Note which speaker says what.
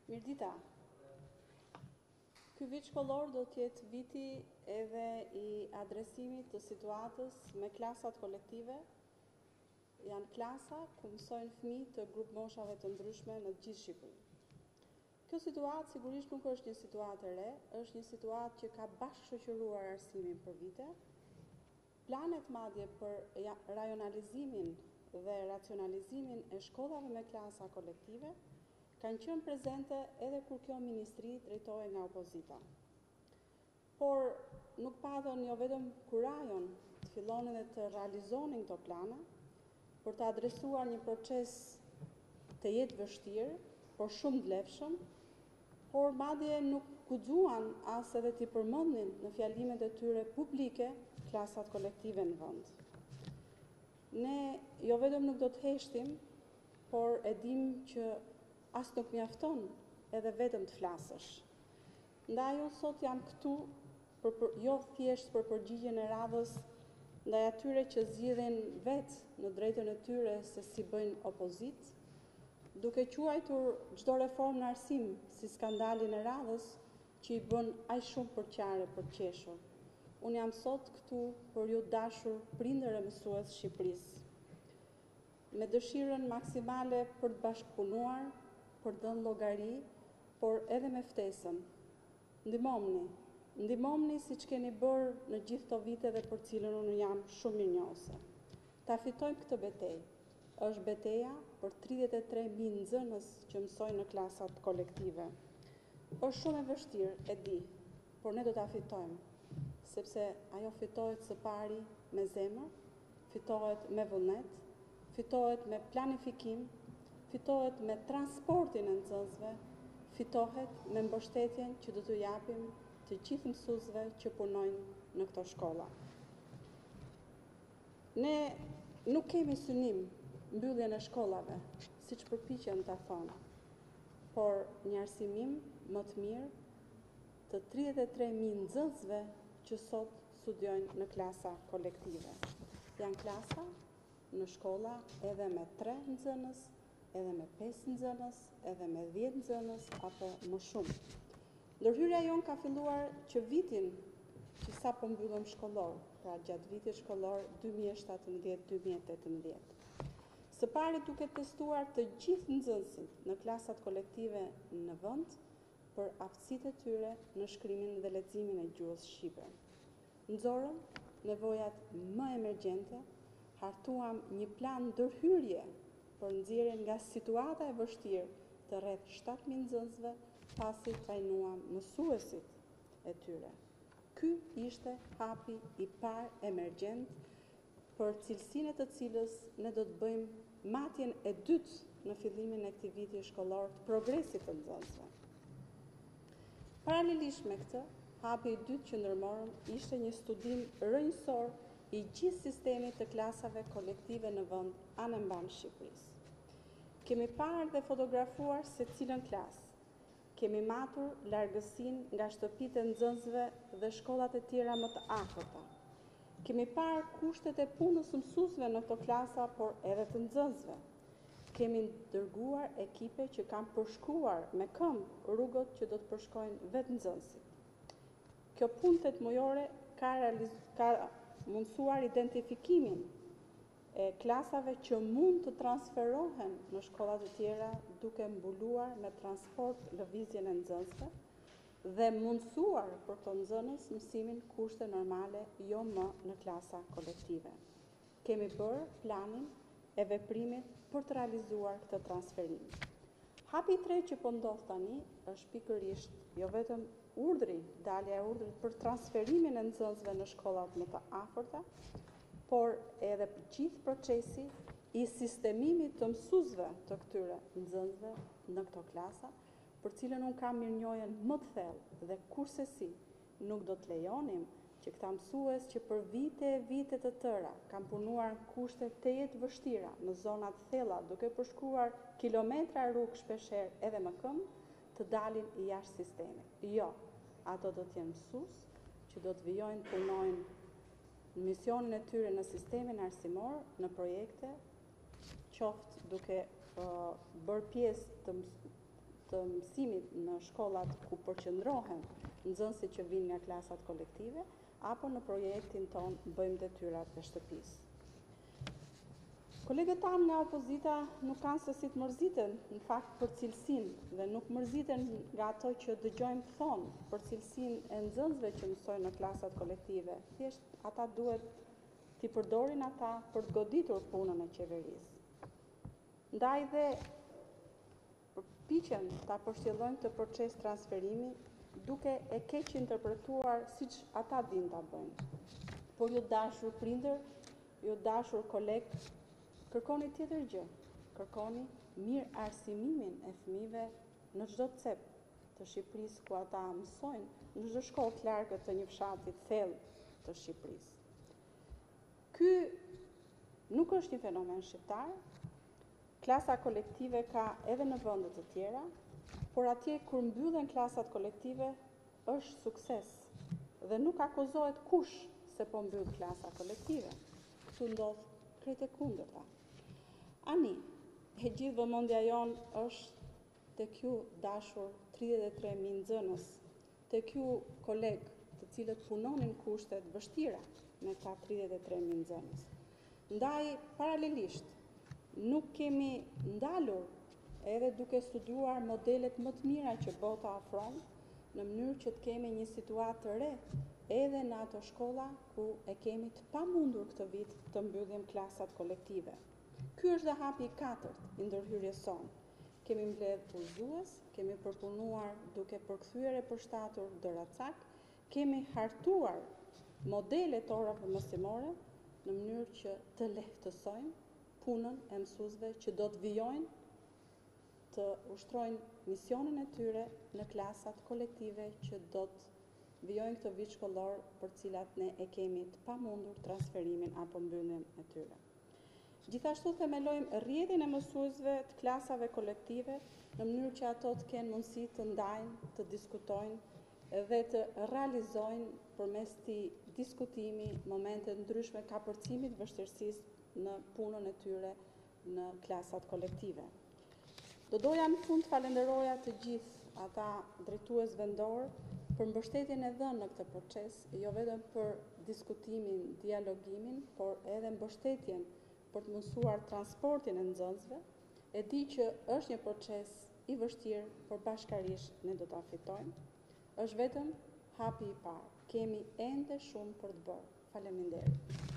Speaker 1: Mirdita, ky vit shkollor do t'jetë viti edhe i adresimit të situatës me klasat kolektive. Janë klasa ku mësojnë fëmijë të grup moshave të ndryshme në të gjithë Shqipërinë. Kjo situatë sigurisht nuk është një situatë e re, është një situatë që ka bashkëshoqëruar arsimin për vite. Planet madje për rajonalizimin dhe racionalizimin e shkollave me klasa kolektive kanë qenë prezente edhe kur kjo ministri drejtohej nga opozita. Por nuk patën jo vetëm kurajon të fillonin dhe të realizonin këto plane, për të adresuar një proces të jetë vështirë, por shumë të lehshëm, por madje nuk guxuan as edhe t'i përmendnin në fjalimet e tyre publike klasat kolektive në vend. Ne jo vetëm nuk do të heshtim, por e dim që as nuk mjafton edhe vetëm të flasësh. Ndaj unë sot jam këtu jo thjesht për përgjigjen e radhës ndaj atyre që zgjidhin vetë në drejtën e tyre se si bëjnë opozit, duke quajtur çdo reformë në arsim si skandalin e radhës që i bën aq shumë përqare për qeshur. Unë jam sot këtu për ju dashur prindër e mësues Shqipërisë, me dëshirën maksimale për të bashkëpunuar, për të dhënë llogari, por edhe me ftesën. Ndihmomni siç keni bërë në gjithë këto vite dhe për cilën unë jam shumë mirënjohëse. Ta fitojmë këtë betejë. Është beteja për 33.000 nxënës që mësojnë në klasat kolektive. Është shumë e vështirë, e di, por ne do ta fitojmë, sepse ajo fitohet së pari me zemër, fitohet me vullnet, fitohet me planifikim, fitohet me transportin e nxënësve, fitohet me mbështetjen që do t'u japim të gjithë mësuesve që punojnë në këto shkolla. Ne nuk kemi synim mbylljen e shkollave, siç përpiqen ta thonë, por një arsimim më të mirë të 33.000 nxënësve që sot studiojnë në klasa kolektive. Janë klasa në shkolla edhe me 3 nxënës, edhe me 5 nxënës, edhe me 10 nxënës apo më shumë. Ndërhyrja jonë ka filluar që vitin që sapo mbyllëm shkollor, pra gjatë vitit shkollor 2017-2018. Së pari duke testuar të gjithë nxënësit në klasat kolektive në vend për aftësitë e tyre në shkrimin dhe leximin e gjuhës shqipe. Nxorëm nevojat më emergjente, hartuam një plan ndërhyrje për nxjerrjen nga situata e vështirë të rreth 7.000 nxënësve, pasi trajnuam mësuesit e tyre. Ky ishte hapi i parë emergjent për cilësinë e të cilës ne do të bëjmë matjen e dytë në fillimin e këtij viti shkollor të progresit të nxënësve. Paralelisht me këtë, hapi i dytë që ndërmorëm ishte një studim rrënjësor i gjithë sistemit të klasave kolektive në vend anë mban Shqipërisë. Kemi parë dhe fotografuar secilën klasë. Kemi matur largësinë nga shtëpitë e nxënësve dhe shkollat e tjera më të afërta. Kemi parë kushtet e punës së mësuesve në këto klasa, por edhe të nxënësve. Kemi dërguar ekipe që kanë përshkruar me këmbë rrugët që do të përshkojnë vetë nxënësit. Kjo punë tetëmujore ka mundësuar identifikimin e klasave që mund të transferohen në shkollat e tjera duke mbuluar me transport lëvizjen e nxënësve dhe mundësuar për këto nxënës mësimin kushte normale, jo më në klasa kolektive. Kemi bërë planin e veprimit për të realizuar këtë transferim. Hapi i tretë që po ndodh tani është pikërisht jo vetëm dalja e urdhrit për transferimin e nxënësve në shkollat më të afërta, por edhe për gjithë procesi i sistemimit të mësuesve të këtyre nxënësve në këto klasa, për cilën unë kam mirënjohjen më të thellë dhe kursesi nuk do të lejonim që këta mësues që për vite të tëra kanë punuar në kushte të jetë vështira në zonat thella, duke përshkruar kilometra rrugë shpeshherë edhe më këmbë, të dalin jashtë sistemit. Jo, ato do të jenë mësues që do të vijojnë të punojnë në misionin e tyre në sistemin arsimor, në projekte, qoftë duke bërë pjesë të mësimit në shkollat ku përqendrohen nxënësit që vinë nga klasat kolektive, apo në projektin ton Bëjmë detyrat e shtëpisë. Kolegët tanë nga opozita nuk kanë se si të mërziten në fakt për cilësinë dhe nuk mërziten nga ato që dëgjojmë thonë për cilësinë e nxënësve që mësojnë në klasat kolektive. Thjesht ata duhet t'i përdorin ata për të goditur punën e qeverisë. Ndaj dhe përpiqen ta përcjellojnë këtë proces transferimi duke e keq interpretuar siç ata dinë ta bëjnë. Por ju dashur prindër, ju dashur koleg, kërkoni tjetër gjë. Kërkoni mirë arsimimin e fëmijëve në çdo cep të Shqipërisë ku ata mësojnë, në çdo shkollë të largët të një fshati të thellë të Shqipërisë. Ky nuk është një fenomen shqiptar. Klasa kolektive ka edhe në vende të tjera, por atje kur mbyllen klasat kolektive është sukses dhe nuk akuzohet kush se po mbyll klasa kolektive. Këtu ndodh krejt e kundërta. Ani, e gjithë vëmendja jonë është tek ju dashur 33.000 nxënës, tek ju kolegë të cilët punonin kushte të vështira me ta 33.000 nxënës. Ndaj, paralelisht, nuk kemi ndalur edhe duke studiuar modelet më të mira që bota ofron, në mënyrë që të kemi një situatë të re edhe në ato shkolla ku e kemi të pamundur këtë vit të mbyllim klasat kolektive. Ky është dhe hapi i katërt i ndërhyrjes sonë. Kemi mbledh udhëzues, kemi përpunuar duke përkthyer e përshtatur doracak, kemi hartuar modelet orave mësimore në mënyrë që të lehtësojmë punën e mësuesve që do të vijojnë të ushtrojnë misionin e tyre në klasat kolektive që do të vijojnë këtë vit shkollor për cilat ne e kemi të pamundur transferimin apo mbylljen e tyre. Gjithashtu themelojmë rrjetin e mësuesve të klasave kolektive në mënyrë që ato të kenë mundësi të ndajnë, të diskutojnë dhe të realizojnë përmes këtij diskutimi momente ndryshme kapërcimit vështirësisë në punën e tyre në klasat kolektive. Do doja në fund të falenderoja të gjithë ata drejtues vendor për mbështetjen e dhënë në këtë proces, jo vetëm për diskutimin, dialogimin, por edhe mbështetjen për të mundësuar transportin e nxënësve. E di që është një proces i vështirë, por bashkërisht ne do ta fitojmë. Është vetëm hapi i parë. Kemi ende shumë për të bërë. Faleminderit.